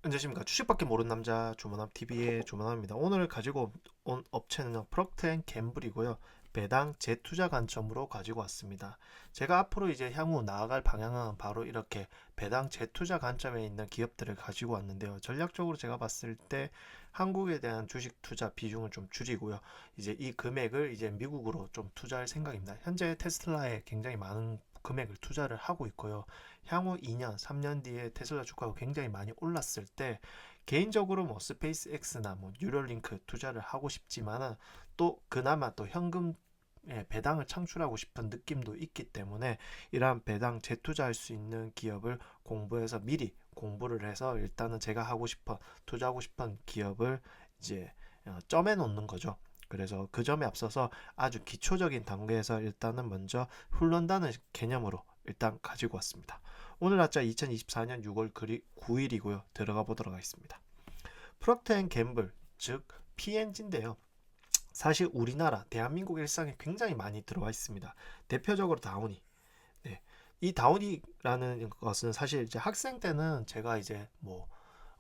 안녕하십니까. 주식밖에 모르는 남자 조만함 TV의 조만함입니다. 오늘 가지고 온 업체는 프록트앤갬블이고요. 배당 재투자 관점으로 가지고 왔습니다. 제가 앞으로 이제 향후 나아갈 방향은 바로 이렇게 배당 재투자 관점에 있는 기업들을 가지고 왔는데요. 전략적으로 제가 봤을 때 한국에 대한 주식 투자 비중을 좀 줄이고요. 이제 이 금액을 이제 미국으로 좀 투자할 생각입니다. 현재 테슬라에 굉장히 많은 금액을 투자를 하고 있고요. 향후 2년, 3년 뒤에 테슬라 주가가 굉장히 많이 올랐을 때 개인적으로 뭐 스페이스X나 뭐 뉴럴링크 투자를 하고 싶지만은 또 그나마 또 현금 배당을 창출하고 싶은 느낌도 있기 때문에 이러한 배당 재투자할 수 있는 기업을 공부해서 미리 공부를 해서 일단은 제가 하고 싶어 투자하고 싶은 기업을 이제 점해 놓는 거죠. 그래서 그 점에 앞서서 아주 기초적인 단계에서 일단은 먼저 훈련단을 개념으로 일단 가지고 왔습니다. 오늘 날짜 2024년 6월 9일이고요. 들어가 보도록 하겠습니다. 프록트앤갬블 즉 P&G인데요. 사실 우리나라 대한민국 일상에 굉장히 많이 들어와 있습니다. 대표적으로 다우니. 네. 이 다우니라는 것은 사실 이제 학생 때는 제가 이제 뭐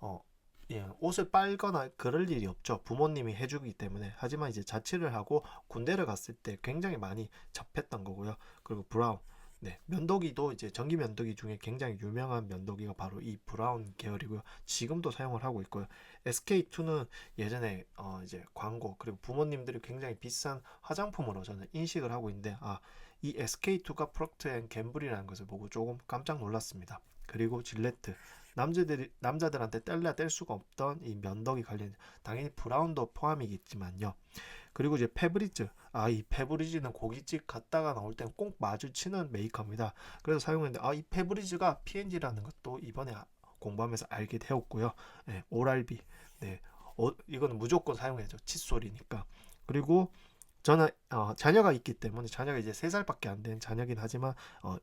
어, 예, 옷을 빨거나 그럴 일이 없죠. 부모님이 해주기 때문에. 하지만 이제 자취를 하고 군대를 갔을 때 굉장히 많이 접했던 거고요. 그리고 브라운. 네, 면도기도 이제 전기 면도기 중에 굉장히 유명한 면도기가 바로 이 브라운 계열이고요. 지금도 사용을 하고 있고요. SK2는 예전에 이제 광고 그리고 부모님들이 굉장히 비싼 화장품으로 저는 인식을 하고 있는데 이 SK2가 프록트 앤 갬블이라는 것을 보고 조금 깜짝 놀랐습니다. 그리고 질레트 남자들한테 뗄 수가 없던 이 면도기 관련 당연히 브라운도 포함이겠지만요. 그리고 이제 페브리즈 이 페브리즈는 고깃집 갔다가 나올 땐 꼭 마주치는 메이커입니다. 그래서 사용했는데 이 페브리즈가 P&G라는 것도 이번에 공부하면서 알게 되었고요. 네, 오랄비 네, 이거는 무조건 사용해야죠. 칫솔이니까. 그리고 저는 자녀가 있기 때문에 자녀가 이제 3살밖에 안 된 자녀긴 하지만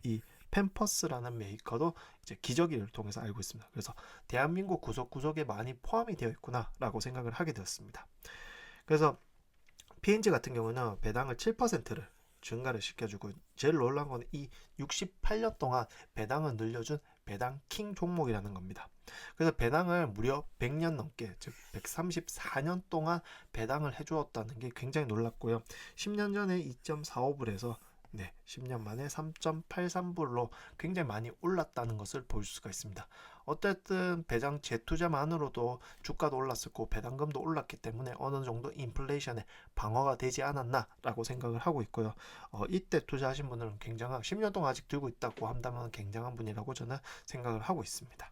이 팸퍼스라는 메이커도 이제 기저귀를 통해서 알고 있습니다. 그래서 대한민국 구석구석에 많이 포함이 되어 있구나라고 생각을 하게 되었습니다. 그래서 P&G 같은 경우는 배당을 7%를 증가를 시켜주고 제일 놀라운 건 이 68년 동안 배당을 늘려준 배당 킹 종목이라는 겁니다. 그래서 배당을 무려 100년 넘게 즉 134년 동안 배당을 해주었다는 게 굉장히 놀랍고요. 10년 전에 2.45불에서 10년 만에 3.83불로 굉장히 많이 올랐다는 것을 볼 수가 있습니다. 어쨌든 배당 재투자만으로도 주가도 올랐었고 배당금도 올랐기 때문에 어느 정도 인플레이션에 방어가 되지 않았나라고 생각을 하고 있고요. 이때 투자하신 분들은 굉장한 10년 동안 아직 들고 있다고 한다면 굉장한 분이라고 저는 생각을 하고 있습니다.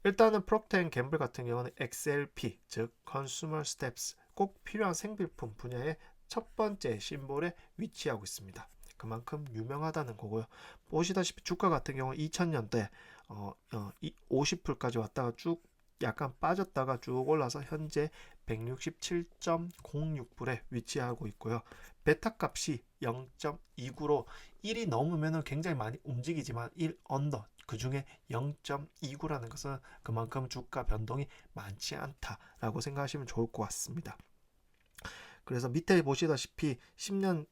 일단은 프록트앤갬블 같은 경우는 XLP 즉 컨슈머 스텝스 꼭 필요한 생필품 분야의 첫 번째 심볼에 위치하고 있습니다. 그만큼 유명하다는 거고요. 보시다시피 주가 같은 경우 2000년대 50불까지 왔다가 쭉 약간 빠졌다가 쭉 올라서 현재 167.06불에 위치하고 있고요. 베타 값이 0.29로 1이 넘으면 굉장히 많이 움직이지만 1 언더 그 중에 0.29라는 것은 그만큼 주가 변동이 많지 않다라고 생각하시면 좋을 것 같습니다. 그래서 밑에 보시다시피 10년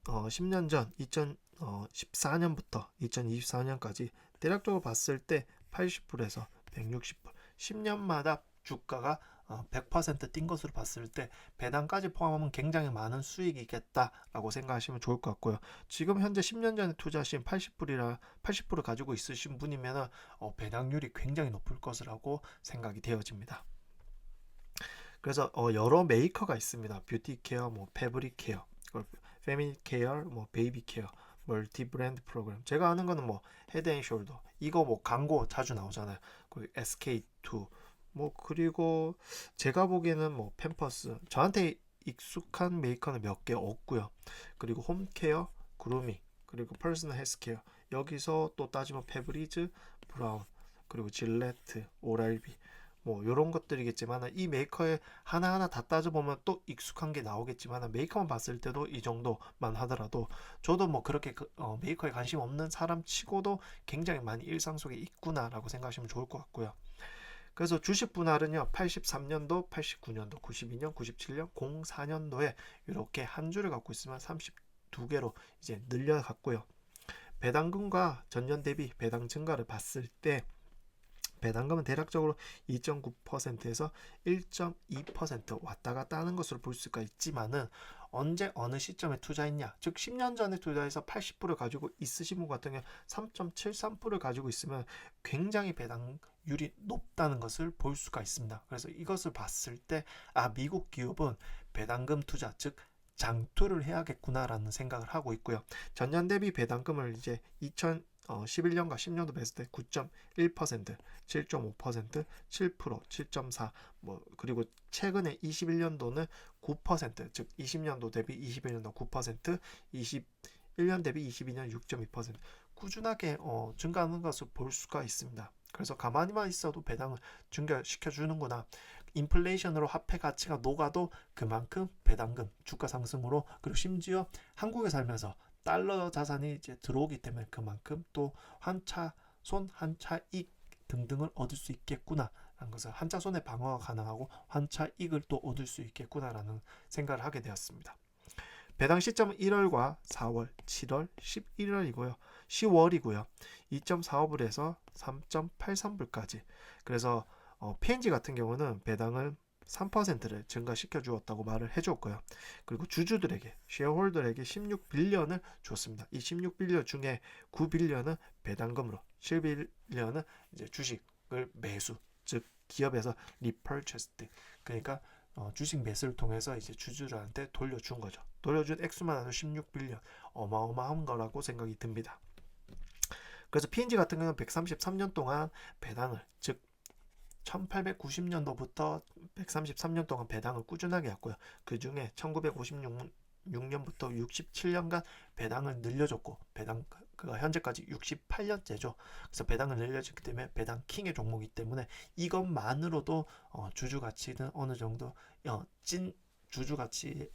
전 2014년부터 2024년까지 대략적으로 봤을 때 80불에서 160불 10년마다 주가가 100%뛴 것으로 봤을 때 배당까지 포함하면 굉장히 많은 수익이겠다라고 생각하시면 좋을 것 같고요. 지금 현재 10년 전에 투자하신 80불을 가지고 있으신 분이면 배당률이 굉장히 높을 것이라고 생각이 되어집니다. 그래서 여러 메이커가 있습니다. 뷰티 케어, 뭐 패브릭 케어, 패밀리 케어, 뭐 베이비 케어, 멀티 브랜드 프로그램. 제가 아는 거는 뭐 헤드앤숄더. 이거 뭐 광고 자주 나오잖아요. 그리고 SK2. 뭐 그리고 제가 보기에는 뭐 팸퍼스. 저한테 익숙한 메이커는 몇 개 없고요. 그리고 홈케어, 그루밍, 그리고 퍼스널 헬스케어. 여기서 또 따지면 페브리즈, 브라운, 그리고 질레트, 오랄비. 뭐 이런 것들이겠지만 이 메이커에 하나하나 다 따져보면 또 익숙한 게 나오겠지만 메이커만 봤을 때도 이 정도만 하더라도 저도 뭐 그렇게 메이커에 관심 없는 사람 치고도 굉장히 많이 일상 속에 있구나라고 생각하시면 좋을 것 같고요. 그래서 주식 분할은요 83년도, 89년도, 92년, 97년, 04년도에 이렇게 한 주를 갖고 있으면 32개로 이제 늘려갔고요. 배당금과 전년 대비 배당 증가를 봤을 때 배당금은 대략적으로 2.9%에서 1.2% 왔다 갔다 하는 것으로 볼 수가 있지만은 언제 어느 시점에 투자했냐, 즉 10년 전에 투자해서 80% 가지고 있으신 분 같은 경우 3.73% 가지고 있으면 굉장히 배당률이 높다는 것을 볼 수가 있습니다. 그래서 이것을 봤을 때 미국 기업은 배당금 투자, 즉 장투를 해야겠구나라는 생각을 하고 있고요. 전년 대비 배당금을 이제 2011년과 10년도 봤을 때 9.1%, 7.5%, 7%, 7.4, 그리고 최근에 21년도는 9%, 즉 20년도 대비 21년도 9%, 21년 대비 22년 6.2% 꾸준하게 증가하는 것을 볼 수가 있습니다. 그래서 가만히만 있어도 배당을 증가시켜 주는구나. 인플레이션으로 화폐 가치가 녹아도 그만큼 배당금, 주가 상승으로, 그리고 심지어 한국에 살면서 달러 자산이 이제 들어오기 때문에 그만큼 또 환차손, 환차익 등등을 얻을 수 있겠구나 라는 것을, 환차손의 방어가 가능하고 환차익을 또 얻을 수 있겠구나라는 생각을 하게 되었습니다. 배당 시점은 1월과 4월, 7월, 11월이고요. 10월이고요. 2.45불에서 3.83불까지. 그래서 P&G 같은 경우는 배당을 3%를 증가시켜 주었다고 말을 해줬고요. 그리고 주주들에게, 쉐어홀더에게 16빌리언을 줬습니다. 이 16빌리언 중에 9빌리언은 배당금으로, 7빌리언은 이제 주식을 매수, 즉 기업에서 리퍼체스트, 그러니까 주식 매수를 통해서 이제 주주들한테 돌려준 거죠. 돌려준 액수만 해도 16빌리언, 어마어마한 거라고 생각이 듭니다. 그래서 P&G 같은 경우는 133년 동안 배당을, 즉 1890년도부터 133년 동안 배당을 꾸준하게 했고요. 그 중에 1956년부터 67년간 배당을 늘려줬고, 배당가 현재까지 68년째죠. 그래서 배당을 늘려줬기 때문에 배당 킹의 종목이기 때문에 이것만으로도 주주 가치는 어느 정도 찐 주주 가치를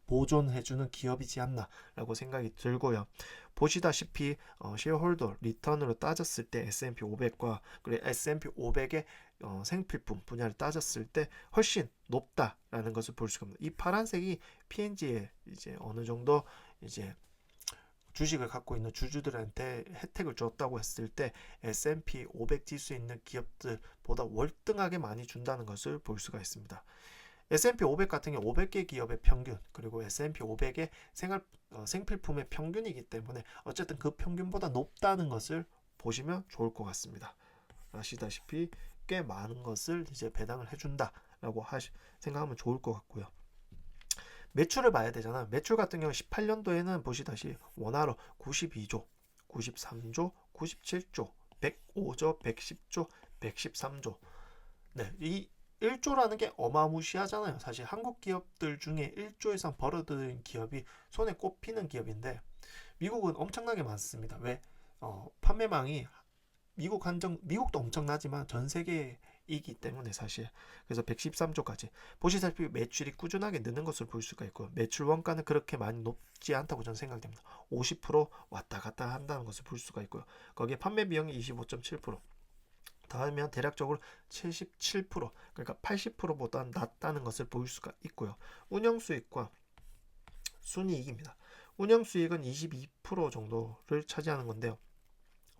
보존해주는 기업이지 않나라고 생각이 들고요. 보시다시피 쉐어홀더 리턴으로 따졌을 때 S&P 500과 그리고 S&P 500의 생필품 분야를 따졌을 때 훨씬 높다라는 것을 볼 수가 있습니다. 이 파란색이 P&G에 이제 어느 정도 이제 주식을 갖고 있는 주주들한테 혜택을 줬다고 했을 때 S&P 500 지수에 있는 기업들보다 월등하게 많이 준다는 것을 볼 수가 있습니다. S&P 500 같은 경우 500개 기업의 평균, 그리고 S&P 500의 생필품의 평균이기 때문에 어쨌든 그 평균보다 높다는 것을 보시면 좋을 것 같습니다. 아시다시피 꽤 많은 것을 이제 배당을 해준다라고 생각하면 좋을 것 같고요. 매출을 봐야 되잖아. 매출 같은 경우 18년도에는 보시다시피 원화로 92조, 93조, 97조, 105조, 110조, 113조. 네, 이 1조라는 게 어마무시하잖아요. 사실 한국 기업들 중에 1조 이상 벌어들인 기업이 손에 꼽히는 기업인데 미국은 엄청나게 많습니다. 왜? 판매망이 미국도 엄청나지만 전 세계이기 때문에 사실. 그래서 113조까지. 보시다시피 매출이 꾸준하게 느는 것을 볼 수가 있고, 매출 원가는 그렇게 많이 높지 않다고 저는 생각됩니다. 50% 왔다 갔다 한다는 것을 볼 수가 있고요. 거기에 판매 비용이 25.7%. 더하면 대략적으로 77%, 그러니까 80%보다 낮다는 것을 볼 수가 있고요. 운영수익과 순이익입니다. 운영수익은 22% 정도를 차지하는 건데요.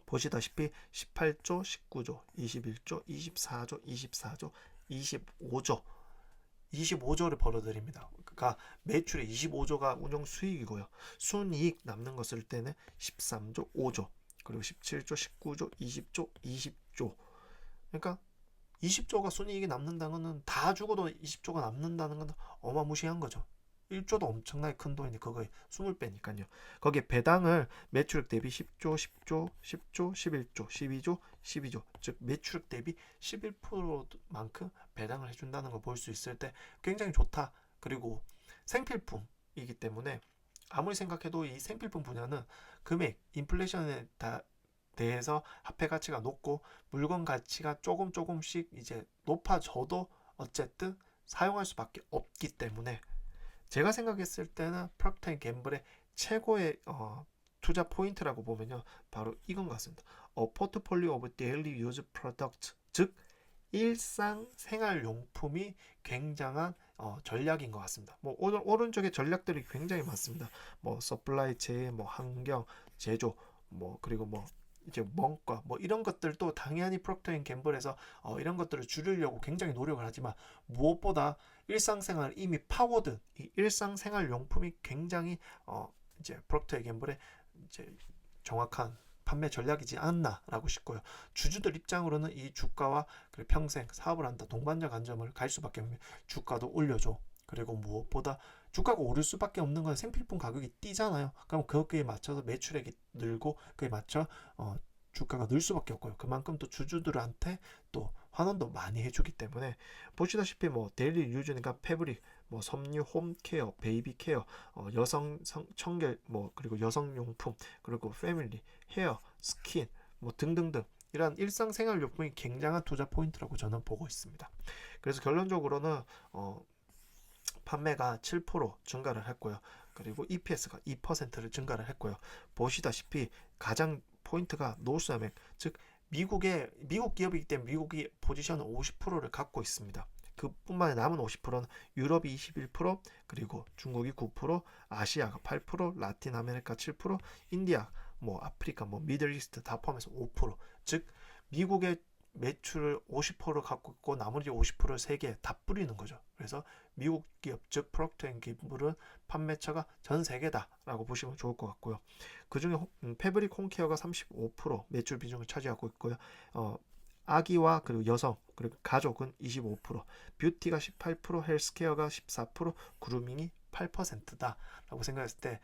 보시다시피 18조, 19조, 21조, 24조, 24조, 25조, 25조를 벌어들입니다. 그러니까 매출의 25조가 운영 수익이고요. 순이익 남는 것을 때는 13조, 5조, 그리고 17조, 19조, 20조, 20조. 그러니까 20조가 순이익이 남는다는 것은 다 죽어도 20조가 남는다는 건 어마무시한 거죠. 1조도 엄청나게 큰 돈인데 그거의 20배니까요. 거기에 배당을 매출액 대비 10조, 10조, 10조, 11조, 12조, 12조, 즉 매출액 대비 11%만큼 배당을 해준다는 걸 볼 수 있을 때 굉장히 좋다. 그리고 생필품이기 때문에 아무리 생각해도 이 생필품 분야는 금액, 인플레이션에 대해서 화폐 가치가 높고 물건 가치가 조금씩 이제 높아져도 어쨌든 사용할 수밖에 없기 때문에 제가 생각했을 때는 프록터 앤 갬블의 최고의 투자 포인트라고 보면요, 바로 이건 것 같습니다. A portfolio of daily use products, 즉 일상 생활용품이 굉장한 전략인 것 같습니다. 오른쪽에 전략들이 굉장히 많습니다. 서플라이 체인, 환경, 제조, 그리고 이제 원가 뭐 이런 것들도 당연히 프록터 앤 갬블에서 이런 것들을 줄이려고 굉장히 노력을 하지만 무엇보다 일상생활 이미 파고든 이 일상생활 용품이 굉장히 이제 프록터 앤 갬블의 이제 정확한 판매 전략이지 않나라고 싶고요. 주주들 입장으로는 이 주가와 평생 사업을 한다 동반자 관점을 갈 수밖에 없는 주가도 올려줘. 그리고 무엇보다 주가가 오를 수밖에 없는 건 생필품 가격이 뛰잖아요. 그럼 거기에 맞춰서 매출액이 늘고 그에 맞춰 주가가 늘 수밖에 없고요. 그만큼 또 주주들한테 또 환원도 많이 해주기 때문에 보시다시피 뭐 데일리 유즈니까 패브릭, 뭐 섬유, 홈케어, 베이비 케어, 여성 청결, 뭐 그리고 여성용품, 그리고 패밀리, 헤어, 스킨, 뭐 등등등 이런 일상생활 용품이 굉장한 투자 포인트라고 저는 보고 있습니다. 그래서 결론적으로는 판매가 7% 증가를 했고요. 그리고 EPS가 2%를 증가를 했고요. 보시다시피 가장 포인트가 노스아메, 즉 미국 기업이기 때문에 미국이 포지션 50%를 갖고 있습니다. 그뿐만 아니라 남은 50%는 유럽이 21%, 그리고 중국이 9%, 아시아가 8%, 라틴 아메리카 7%, 인디아, 뭐 아프리카, 뭐 미들이스트 다 포함해서 5%. 즉 미국의 매출을 50%를 갖고 있고 나머지 50%를 세계에 다 뿌리는 거죠. 그래서 미국 기업 즉 프록터 앤 갬블은 판매처가 전 세계다라고 보시면 좋을 것 같고요. 그중에 패브릭 홈케어가 35% 매출 비중을 차지하고 있고요. 아기와 그리고 여성 그리고 가족은 25%, 뷰티가 18%, 헬스케어가 14%, 그루밍이 8%다라고 생각했을 때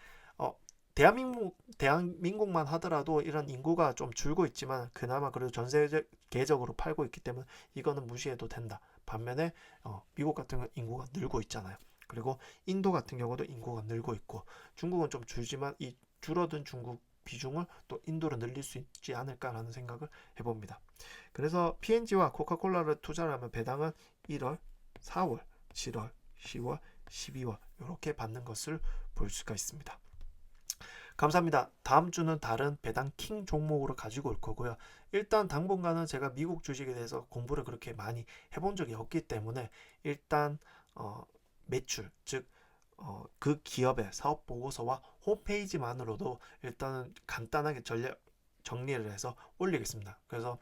대한민국만 하더라도 이런 인구가 좀 줄고 있지만 그나마 그래도 전 세계적으로 팔고 있기 때문에 이거는 무시해도 된다. 반면에 미국 같은 경우 인구가 늘고 있잖아요. 그리고 인도 같은 경우도 인구가 늘고 있고 중국은 좀 줄지만 이 줄어든 중국 비중을 또 인도로 늘릴 수 있지 않을까라는 생각을 해봅니다. 그래서 P&G와 코카콜라를 투자를 하면 배당은 1월, 4월, 7월, 10월, 12월 이렇게 받는 것을 볼 수가 있습니다. 감사합니다. 다음 주는 다른 배당 킹 종목으로 가지고 올 거고요. 일단 당분간은 제가 미국 주식에 대해서 공부를 그렇게 많이 해본 적이 없기 때문에 일단 매출, 즉 그 기업의 사업 보고서와 홈페이지만으로도 일단은 간단하게 정리를 해서 올리겠습니다. 그래서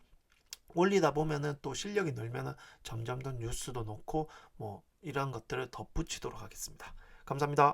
올리다 보면은 또 실력이 늘면은 점점 더 뉴스도 넣고 뭐 이런 것들을 덧붙이도록 하겠습니다. 감사합니다.